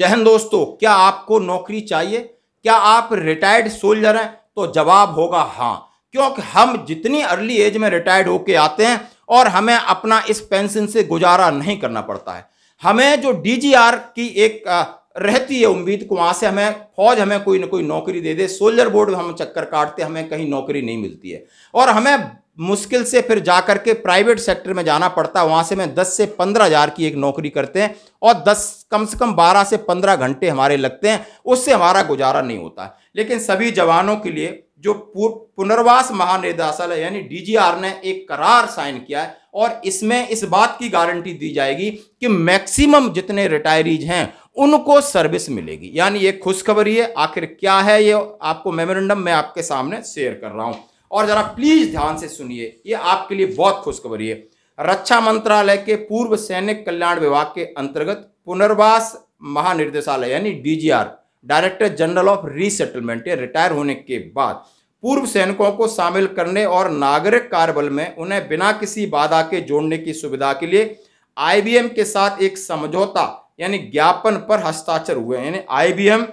जय हिंद दोस्तों, क्या आपको नौकरी चाहिए? क्या आप रिटायर्ड सोल्जर हैं? तो जवाब होगा हाँ, क्योंकि हम जितनी अर्ली एज में रिटायर्ड होके आते हैं और हमें अपना इस पेंशन से गुजारा नहीं करना पड़ता है। हमें जो डीजीआर की एक रहती है उम्मीद को, वहां से हमें फौज हमें कोई ना कोई नौकरी दे दे, सोल्जर बोर्ड हम चक्कर काटते, हमें कहीं नौकरी नहीं मिलती है और हमें मुश्किल से फिर जाकर के प्राइवेट सेक्टर में जाना पड़ता है। वहां से मैं 10 से 15 हजार की एक नौकरी करते हैं और 10 कम से कम 12 से 15 घंटे हमारे लगते हैं, उससे हमारा गुजारा नहीं होता है। लेकिन सभी जवानों के लिए जो पुनर्वास महानिदेशालय यानी डीजीआर ने एक करार साइन किया है और इसमें इस बात की गारंटी दी जाएगी कि मैक्सिमम जितने रिटायरीज हैं उनको सर्विस मिलेगी। यानी ये खुशखबरी है। आखिर क्या है ये आपको मेमोरेंडम मैं आपके सामने शेयर कर रहा हूं और जरा प्लीज ध्यान से सुनिए, ये आपके लिए बहुत खुशखबरी है। रक्षा मंत्रालय के पूर्व सैनिक कल्याण विभाग के अंतर्गत पुनर्वास महानिदेशालय यानी DGR, director general of resettlement, retire होने के बाद पूर्व सैनिकों को शामिल करने और नागरिक कार्यबल में उन्हें बिना किसी बाधा के जोड़ने की सुविधा के लिए आईबीएम के साथ एक समझौता यानी ज्ञापन पर हस्ताक्षर हुए। यानी आईबीएम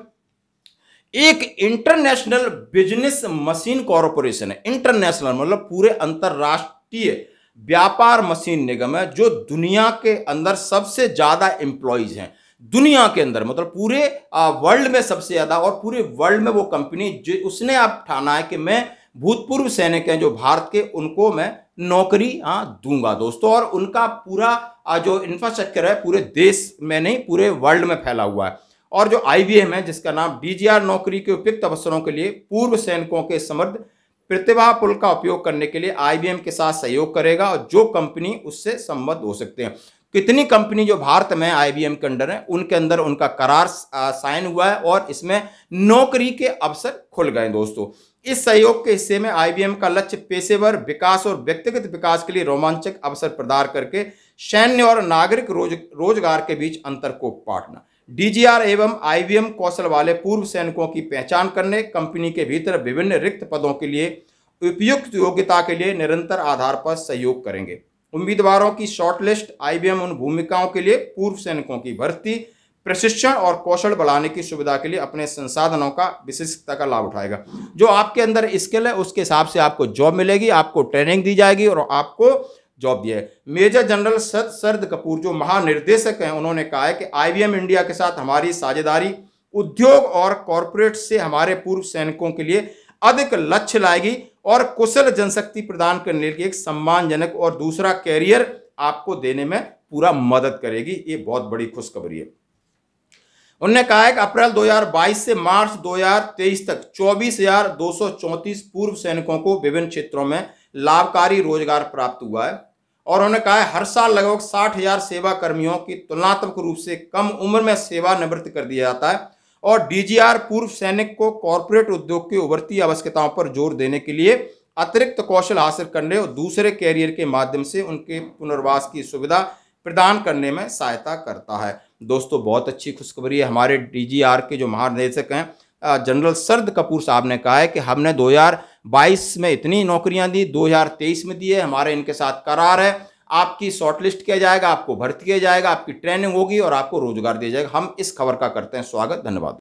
एक इंटरनेशनल बिजनेस मशीन कॉरपोरेशन है। इंटरनेशनल मतलब पूरे अंतरराष्ट्रीय व्यापार मशीन निगम है जो दुनिया के अंदर सबसे ज्यादा एम्प्लॉइज हैं। दुनिया के अंदर मतलब पूरे वर्ल्ड में सबसे ज्यादा, और पूरे वर्ल्ड में वो कंपनी जो उसने अब ठाना है कि मैं भूतपूर्व सैनिक हैं जो भारत के, उनको मैं नौकरी दूंगा दोस्तों। और उनका पूरा जो इंफ्रास्ट्रक्चर है पूरे देश में नहीं पूरे वर्ल्ड में फैला हुआ है। और जो आईबीएम है जिसका नाम डीजीआर नौकरी के उपयुक्त अवसरों के लिए पूर्व सैनिकों के समृद्ध प्रतिभा पुल का उपयोग करने के लिए आईबीएम के साथ सहयोग करेगा और जो कंपनी उससे संबद्ध हो सकते हैं। कितनी कंपनी जो भारत में आईबीएम के अंडर है उनके अंदर उनका करार साइन हुआ है और इसमें नौकरी के अवसर खुल गए दोस्तों। इस सहयोग के हिस्से में आईबीएम का लक्ष्य पेशेवर विकास और व्यक्तिगत विकास के लिए रोमांचक अवसर प्रदान करके सैन्य और नागरिक रोजगार के बीच अंतर को पाटना। डीजीआर एवं आईबीएम कौशल वाले पूर्व सैनिकों की पहचान करने, कंपनी के भीतर विभिन्न रिक्त पदों के लिए उपयुक्त योग्यता के लिए निरंतर आधार पर सहयोग करेंगे। उम्मीदवारों की शॉर्टलिस्ट आईबीएम उन भूमिकाओं के लिए पूर्व सैनिकों की भर्ती, प्रशिक्षण और कौशल बढ़ाने की सुविधा के लिए अपने संसाधनों का विशिष्टता का लाभ उठाएगा। जो आपके अंदर स्किल है उसके हिसाब से आपको जॉब मिलेगी, आपको ट्रेनिंग दी जाएगी और आपको जॉब दिया है। मेजर जनरल शरद कपूर जो महानिर्देशक हैं उन्होंने कहा है कि आईबीएम इंडिया के साथ हमारी साझेदारी उद्योग और कॉरपोरेट से हमारे पूर्व सैनिकों के लिए अधिक लक्ष्य लाएगी और कुशल जनशक्ति प्रदान करने के लिए एक सम्मानजनक और दूसरा कैरियर आपको देने में पूरा मदद करेगी। ये बहुत बड़ी खुशखबरी है। उन्होंने कहा है कि अप्रैल 2022 से मार्च 2023 तक 24,234 पूर्व सैनिकों को विभिन्न क्षेत्रों में लाभकारी रोजगार प्राप्त हुआ है और उन्होंने कहा है हर साल लगभग 60,000 सेवा कर्मियों की तुलनात्मक रूप से कम उम्र में सेवानिवृत्त कर दिया जाता है और डीजीआर पूर्व सैनिक को कॉरपोरेट उद्योग की उभरती आवश्यकताओं पर जोर देने के लिए अतिरिक्त कौशल हासिल करने और दूसरे कैरियर के माध्यम से उनके पुनर्वास की सुविधा प्रदान करने में सहायता करता है। दोस्तों बहुत अच्छी खुशखबरी है। हमारे डीजीआर के जो महानिदेशक हैं जनरल शरद कपूर साहब ने कहा है कि हमने 2022 में इतनी नौकरियां दी, 2023 में दी है, हमारे इनके साथ करार है, आपकी शॉर्टलिस्ट किया जाएगा, आपको भर्ती किया जाएगा, आपकी ट्रेनिंग होगी और आपको रोजगार दिया जाएगा। हम इस खबर का करते हैं स्वागत। धन्यवाद।